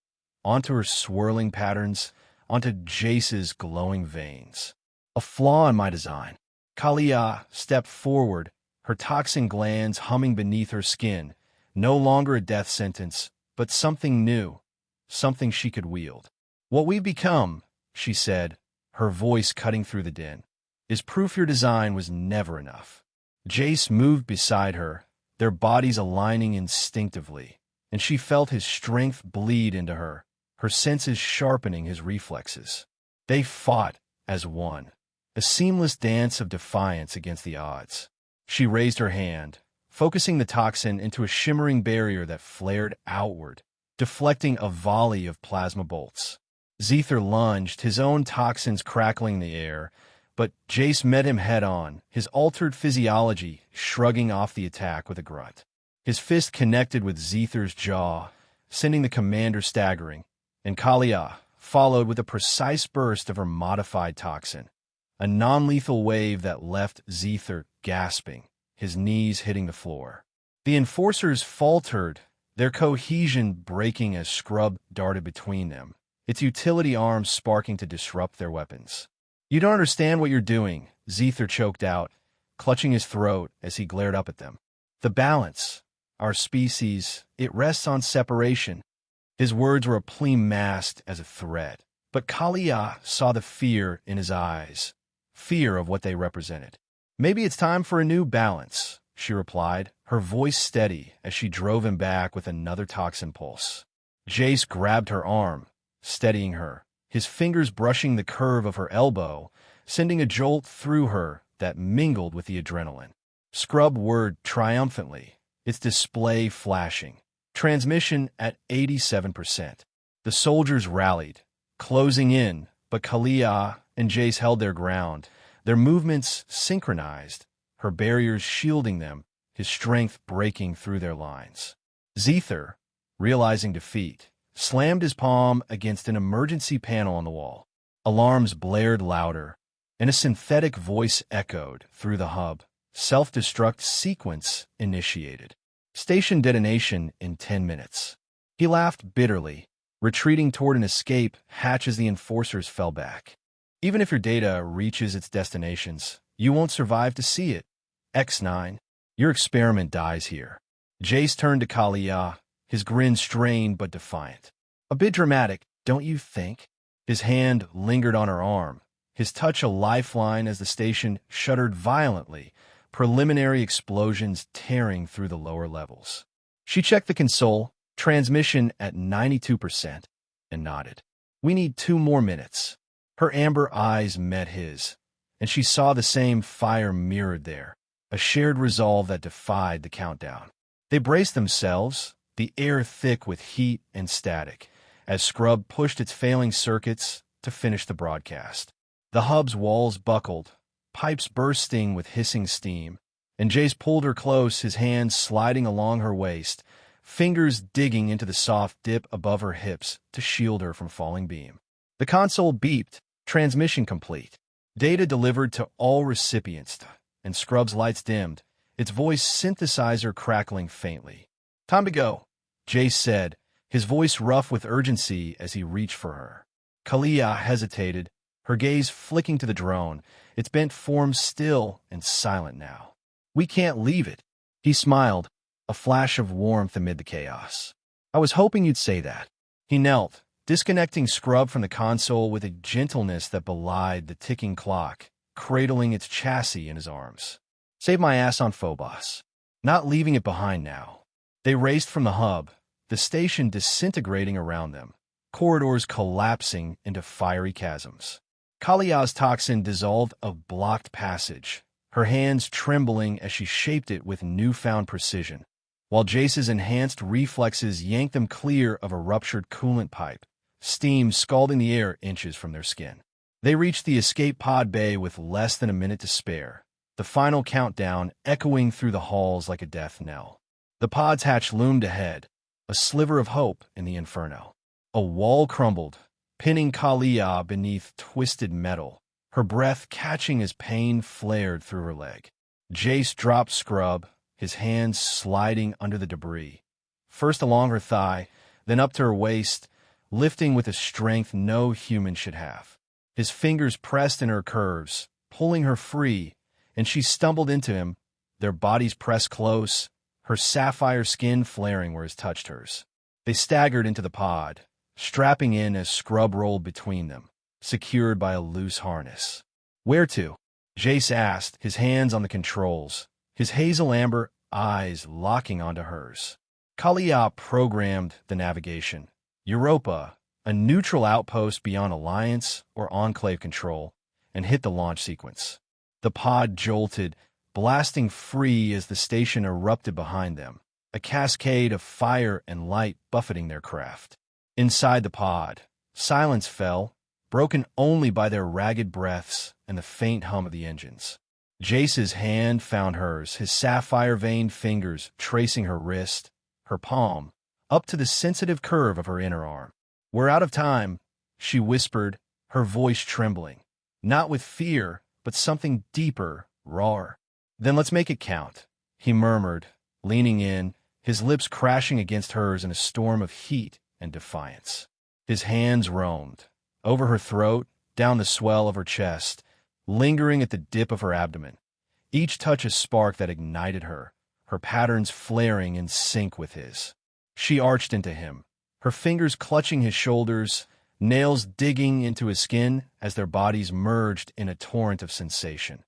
onto her swirling patterns, onto Jace's glowing veins. "A flaw in my design." Kalia stepped forward, her toxin glands humming beneath her skin, no longer a death sentence, but something new, something she could wield. "What we've become," she said, her voice cutting through the din, "is proof your design was never enough." Jace moved beside her, their bodies aligning instinctively, and she felt his strength bleed into her, her senses sharpening his reflexes. They fought as one, a seamless dance of defiance against the odds. She raised her hand, focusing the toxin into a shimmering barrier that flared outward, deflecting a volley of plasma bolts. Zether lunged, his own toxins crackling in the air, but Jace met him head-on, his altered physiology shrugging off the attack with a grunt. His fist connected with Zether's jaw, sending the commander staggering, and Kalia followed with a precise burst of her modified toxin, a non-lethal wave that left Zether gasping, his knees hitting the floor. The enforcers faltered, their cohesion breaking as Scrub darted between them, its utility arms sparking to disrupt their weapons. "You don't understand what you're doing," Zether choked out, clutching his throat as he glared up at them. "The balance, our species, it rests on separation." His words were a plea masked as a threat, but Kalia saw the fear in his eyes, fear of what they represented. "Maybe it's time for a new balance," she replied, her voice steady as she drove him back with another toxin pulse. Jace grabbed her arm, steadying her, his fingers brushing the curve of her elbow, sending a jolt through her that mingled with the adrenaline. Scrub whirred triumphantly, its display flashing. Transmission at 87%. The soldiers rallied, closing in, but Kalia and Jace held their ground, their movements synchronized, her barriers shielding them, his strength breaking through their lines. Zether, realizing defeat, slammed his palm against an emergency panel on the wall. Alarms blared louder, and a synthetic voice echoed through the hub. Self-destruct sequence initiated. Station detonation in 10 minutes. He laughed bitterly, retreating toward an escape hatch as the enforcers fell back. "Even if your data reaches its destinations, you won't survive to see it. X9, your experiment dies here." Jace turned to Kalia, his grin strained but defiant. "A bit dramatic, don't you think?" His hand lingered on her arm, his touch a lifeline as the station shuddered violently, preliminary explosions tearing through the lower levels. She checked the console, transmission at 92%, and nodded. "We need 2 more minutes." Her amber eyes met his, and she saw the same fire mirrored there, a shared resolve that defied the countdown. They braced themselves, the air thick with heat and static, as Scrub pushed its failing circuits to finish the broadcast. The hub's walls buckled, pipes bursting with hissing steam, and Jace pulled her close, his hands sliding along her waist, fingers digging into the soft dip above her hips to shield her from falling beam. The console beeped, transmission complete. Data delivered to all recipients, and Scrub's lights dimmed, its voice synthesizer crackling faintly. "Time to go," Jace said, his voice rough with urgency as he reached for her. Kalia hesitated, her gaze flicking to the drone, its bent form still and silent now. "We can't leave it." He smiled, a flash of warmth amid the chaos. "I was hoping you'd say that." He knelt, disconnecting Scrub from the console with a gentleness that belied the ticking clock, cradling its chassis in his arms. "Save my ass on Phobos. Not leaving it behind now." They raced from the hub, the station disintegrating around them, corridors collapsing into fiery chasms. Kalia's toxin dissolved a blocked passage, her hands trembling as she shaped it with newfound precision, while Jace's enhanced reflexes yanked them clear of a ruptured coolant pipe, steam scalding the air inches from their skin. They reached the escape pod bay with less than a minute to spare, the final countdown echoing through the halls like a death knell. The pod's hatch loomed ahead, a sliver of hope in the inferno. A wall crumbled, pinning Kalia beneath twisted metal, her breath catching as pain flared through her leg. Jace dropped Scrub, his hands sliding under the debris, first along her thigh, then up to her waist, lifting with a strength no human should have. His fingers pressed in her curves, pulling her free, and she stumbled into him, their bodies pressed close, her sapphire skin flaring where his touched hers. They staggered into the pod, strapping in as Scrub rolled between them, secured by a loose harness. "Where to?" Jace asked, his hands on the controls, his hazel amber eyes locking onto hers. Kalia programmed the navigation. Europa, a neutral outpost beyond Alliance or Enclave control, and hit the launch sequence. The pod jolted, blasting free as the station erupted behind them, a cascade of fire and light buffeting their craft. Inside the pod, silence fell, broken only by their ragged breaths and the faint hum of the engines. Jace's hand found hers, his sapphire-veined fingers tracing her wrist, her palm, up to the sensitive curve of her inner arm. "We're out of time," she whispered, her voice trembling, not with fear, but something deeper, rawer. "Then let's make it count," he murmured, leaning in, his lips crashing against hers in a storm of heat and defiance. His hands roamed, over her throat, down the swell of her chest, lingering at the dip of her abdomen, each touch a spark that ignited her, her patterns flaring in sync with his. She arched into him, her fingers clutching his shoulders, nails digging into his skin as their bodies merged in a torrent of sensation.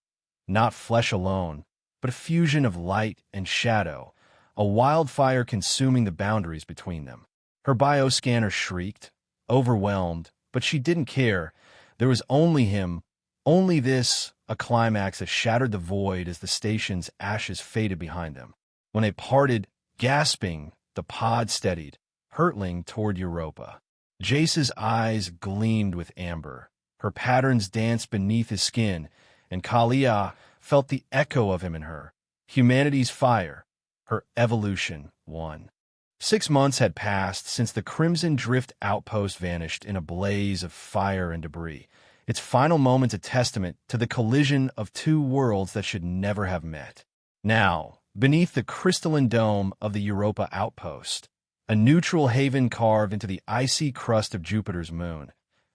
Not flesh alone, but a fusion of light and shadow, a wildfire consuming the boundaries between them. Her bioscanner shrieked, overwhelmed, but she didn't care. There was only him, only this, a climax that shattered the void as the station's ashes faded behind them. When they parted, gasping, the pod steadied, hurtling toward Europa. Jace's eyes gleamed with amber. Her patterns danced beneath his skin, and Kalia felt the echo of him in her. Humanity's fire, her evolution, won. 6 months had passed since the Crimson Drift Outpost vanished in a blaze of fire and debris, its final moments a testament to the collision of two worlds that should never have met. Now, beneath the crystalline dome of the Europa Outpost, a neutral haven carved into the icy crust of Jupiter's moon,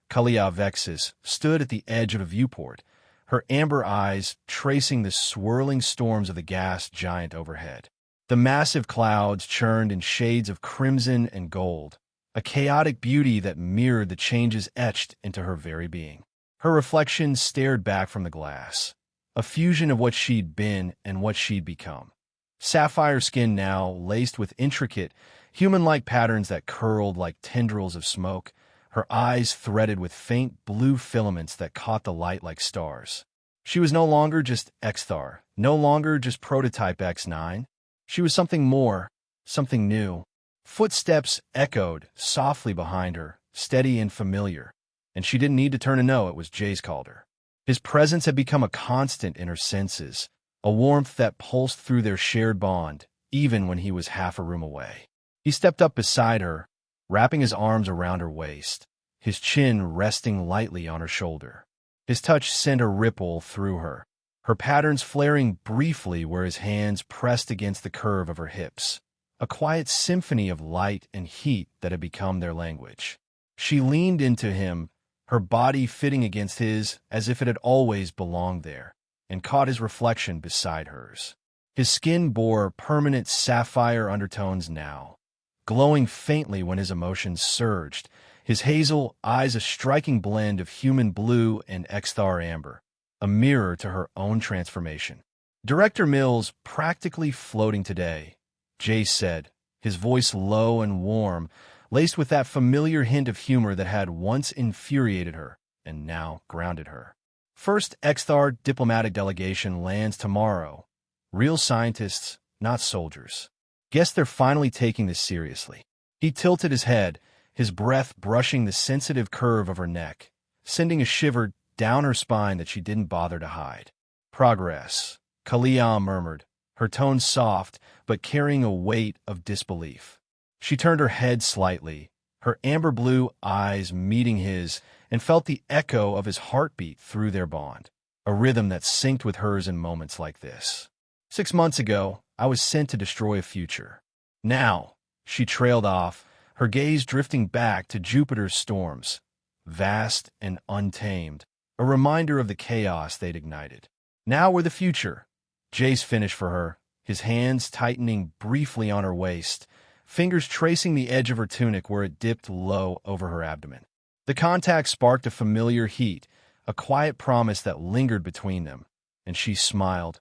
Kalia Vexis stood at the edge of a viewport, her amber eyes tracing the swirling storms of the gas giant overhead. The massive clouds churned in shades of crimson and gold, a chaotic beauty that mirrored the changes etched into her very being. Her reflection stared back from the glass, a fusion of what she'd been and what she'd become. Sapphire skin now, laced with intricate, human-like patterns that curled like tendrils of smoke, her eyes threaded with faint blue filaments that caught the light like stars. She was no longer just Xthar, no longer just prototype X9. She was something more, something new. Footsteps echoed softly behind her, steady and familiar, and she didn't need to turn to know it was Jace Calder. His presence had become a constant in her senses, a warmth that pulsed through their shared bond, even when he was half a room away. He stepped up beside her, wrapping his arms around her waist, his chin resting lightly on her shoulder. His touch sent a ripple through her, her patterns flaring briefly where his hands pressed against the curve of her hips, a quiet symphony of light and heat that had become their language. She leaned into him, her body fitting against his as if it had always belonged there, and caught his reflection beside hers. His skin bore permanent sapphire undertones now, glowing faintly when his emotions surged, his hazel eyes a striking blend of human blue and Exthar amber, a mirror to her own transformation. Director Mills practically floating today, Jace said, his voice low and warm, laced with that familiar hint of humor that had once infuriated her and now grounded her. First Exthar diplomatic delegation lands tomorrow. Real scientists, not soldiers. Guess they're finally taking this seriously. He tilted his head, his breath brushing the sensitive curve of her neck, sending a shiver down her spine that she didn't bother to hide. Progress, Kalia murmured, her tone soft but carrying a weight of disbelief. She turned her head slightly, her amber blue eyes meeting his, and felt the echo of his heartbeat through their bond, a rhythm that synced with hers in moments like this. 6 months ago, I was sent to destroy a future. Now, she trailed off, her gaze drifting back to Jupiter's storms, vast and untamed, a reminder of the chaos they'd ignited. Now we're the future. Jace finished for her, his hands tightening briefly on her waist, fingers tracing the edge of her tunic where it dipped low over her abdomen. The contact sparked a familiar heat, a quiet promise that lingered between them, and she smiled,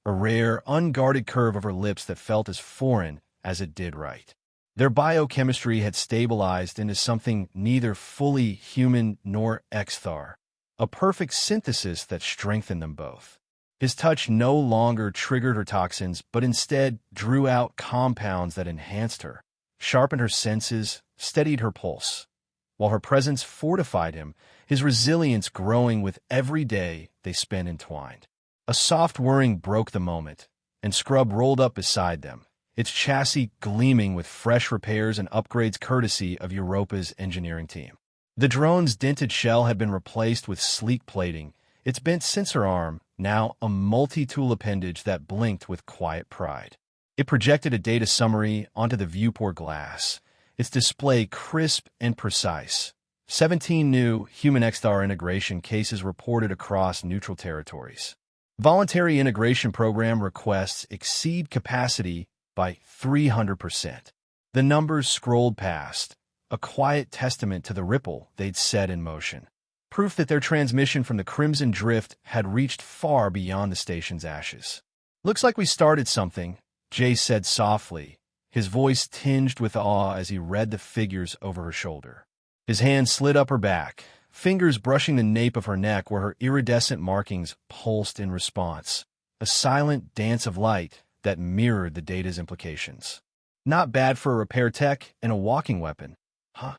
a rare, unguarded curve of her lips that felt as foreign as it did right. Their biochemistry had stabilized into something neither fully human nor Exthar, a perfect synthesis that strengthened them both. His touch no longer triggered her toxins, but instead drew out compounds that enhanced her, sharpened her senses, steadied her pulse. While her presence fortified him, his resilience growing with every day they spent entwined. A soft whirring broke the moment, and Scrub rolled up beside them, its chassis gleaming with fresh repairs and upgrades courtesy of Europa's engineering team. The drone's dented shell had been replaced with sleek plating, its bent sensor arm now a multi-tool appendage that blinked with quiet pride. It projected a data summary onto the viewport glass, its display crisp and precise. 17 new human Exthar integration cases reported across neutral territories. Voluntary integration program requests exceed capacity by 300%. The numbers scrolled past, a quiet testament to the ripple they'd set in motion. Proof that their transmission from the Crimson Drift had reached far beyond the station's ashes. Looks like we started something, Jace said softly, his voice tinged with awe as he read the figures over her shoulder. His hand slid up her back, fingers brushing the nape of her neck where her iridescent markings pulsed in response, a silent dance of light that mirrored the data's implications. Not bad for a repair tech and a walking weapon, huh?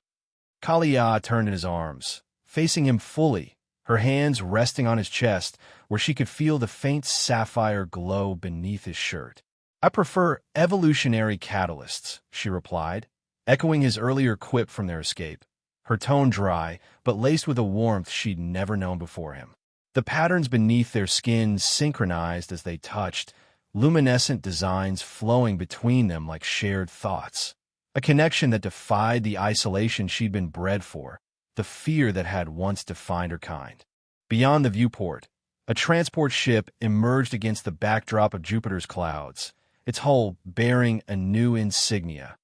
Kalia turned in his arms, facing him fully, her hands resting on his chest where she could feel the faint sapphire glow beneath his shirt. I prefer evolutionary catalysts, she replied, echoing his earlier quip from their escape, her tone dry, but laced with a warmth she'd never known before him. The patterns beneath their skin synchronized as they touched, luminescent designs flowing between them like shared thoughts. A connection that defied the isolation she'd been bred for, the fear that had once defined her kind. Beyond the viewport, a transport ship emerged against the backdrop of Jupiter's clouds, its hull bearing a new insignia,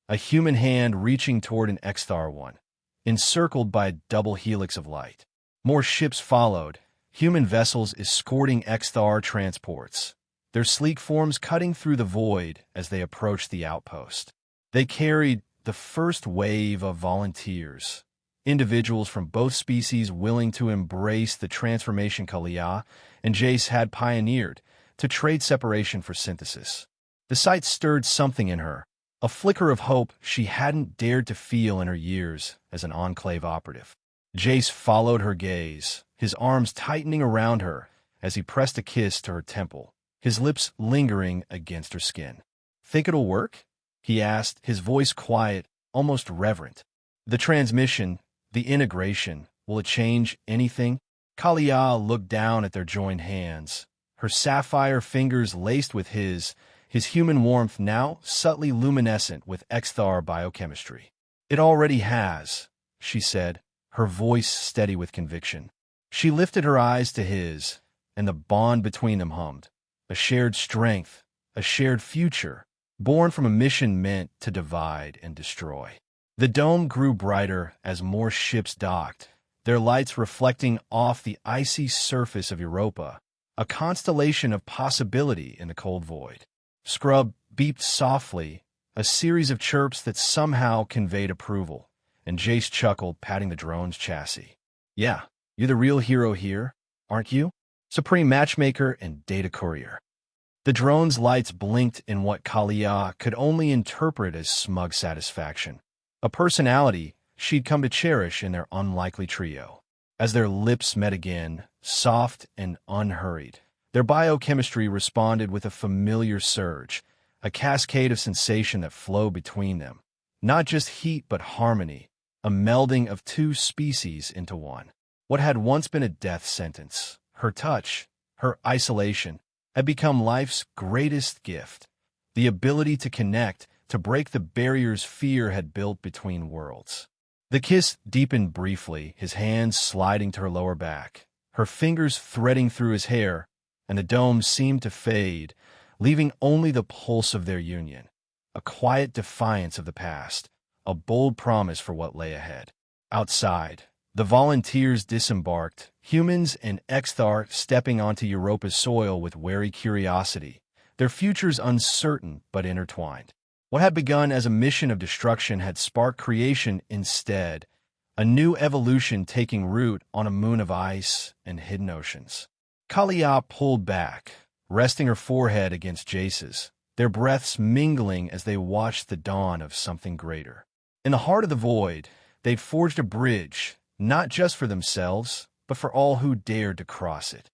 a human hand reaching toward an Exthar one, encircled by a double helix of light. More ships followed, human vessels escorting Exthar transports, their sleek forms cutting through the void as they approached the outpost. They carried the first wave of volunteers, individuals from both species willing to embrace the transformation Kalia and Jace had pioneered to trade separation for synthesis. The sight stirred something in her, a flicker of hope she hadn't dared to feel in her years as an Enclave operative. Jace followed her gaze, his arms tightening around her as he pressed a kiss to her temple, his lips lingering against her skin. Think it'll work? He asked, his voice quiet, almost reverent. The transmission, the integration, will it change anything? Kalia looked down at their joined hands, her sapphire fingers laced with his human warmth now subtly luminescent with Exthar biochemistry. It already has, she said, her voice steady with conviction. She lifted her eyes to his, and the bond between them hummed. A shared strength, a shared future, born from a mission meant to divide and destroy. The dome grew brighter as more ships docked, their lights reflecting off the icy surface of Europa, a constellation of possibility in the cold void. Scrub beeped softly, a series of chirps that somehow conveyed approval, and Jace chuckled, patting the drone's chassis. Yeah, you're the real hero here, aren't you? Supreme Matchmaker and Data Courier. The drone's lights blinked in what Kalia could only interpret as smug satisfaction, a personality she'd come to cherish in their unlikely trio. As their lips met again, soft and unhurried, their biochemistry responded with a familiar surge, a cascade of sensation that flowed between them. Not just heat but harmony, a melding of two species into one. What had once been a death sentence, her touch, her isolation, had become life's greatest gift. The ability to connect, to break the barriers fear had built between worlds. The kiss deepened briefly, his hands sliding to her lower back, her fingers threading through his hair, and the dome seemed to fade, leaving only the pulse of their union, a quiet defiance of the past, a bold promise for what lay ahead. Outside, the volunteers disembarked, humans and Exthar stepping onto Europa's soil with wary curiosity, their futures uncertain but intertwined. What had begun as a mission of destruction had sparked creation instead, a new evolution taking root on a moon of ice and hidden oceans. Kalia pulled back, resting her forehead against Jace's, their breaths mingling as they watched the dawn of something greater. In the heart of the void, they'd forged a bridge, not just for themselves, but for all who dared to cross it.